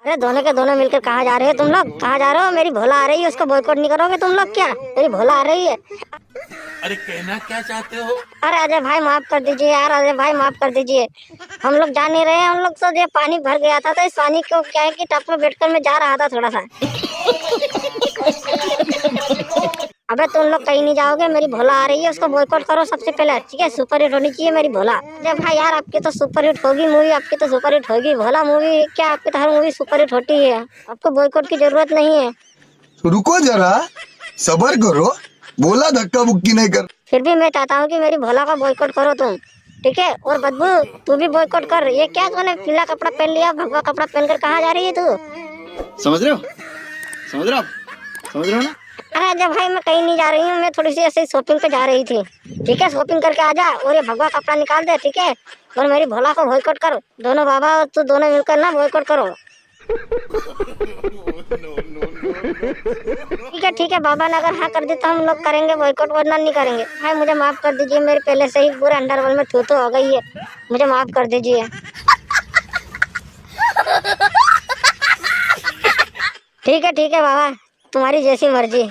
अरे दोनों के दोनों मिलकर कहाँ जा रहे हो तुम लोग? कहाँ जा रहे हो? मेरी भोला आ रही है, उसको बॉयकॉट नहीं करोगे तुम लोग क्या? मेरी भोला आ रही है। अरे कहना क्या चाहते हो? अरे अजय भाई माफ कर दीजिए यार, अजय भाई माफ कर दीजिए। हम लोग जा नहीं रहे हैं, हम लोग तो ये पानी भर गया था तो इस पानी को क्या है कि टप में बैठकर मैं जा रहा था थोड़ा सा। अबे तुम लोग कहीं नहीं जाओगे, मेरी भोला आ रही है, उसको बॉयकॉट करो सबसे पहले, ठीक है? सुपर हिट होनी चाहिए मेरी भोला। अरे भाई यार आपकी तो सुपर हिट होगी मूवी, आपकी तो सुपर हिट होगी। भोला मूवी क्या, आपकी तो हर मूवी सुपर हिट होती है, आपको बॉयकॉट की जरूरत नहीं है। रुको जरा, सबर करो, बोला धक्का मुक्की नहीं कर। फिर भी मैं चाहता हूँ कि मेरी भोला का बॉयकॉट करो तुम, ठीक है? और बदबू तू भी बॉयकॉट कर। ये क्या तूने पीला कपड़ा पहन लिया, भगवा कपड़ा पहनकर कहाँ जा रही है तू? समझ रहे हो? समझ रहे हो आप? समझ रहे हो ना? अरे जब भाई मैं कहीं नहीं जा रही हूँ, मैं थोड़ी सी ऐसे शॉपिंग पे जा रही थी, ठीक है? शॉपिंग करके आ जा और ये भगवा कपड़ा निकाल दे, ठीक है? और मेरी भोला को बॉयकॉट कर। दोनों बाबा और तू दोनों मिलकर ना बॉयकॉट करो। ठीक है बाबा ने अगर हाँ कर दी तो हम लोग करेंगे बॉयकॉट, वरना नहीं करेंगे। भाई मुझे माफ कर दीजिए, मेरे पहले से ही पूरे अंडरवर्ल्ड में थू तो हो गई है, मुझे माफ कर दीजिए। ठीक है बाबा, तुम्हारी जैसी मर्जी।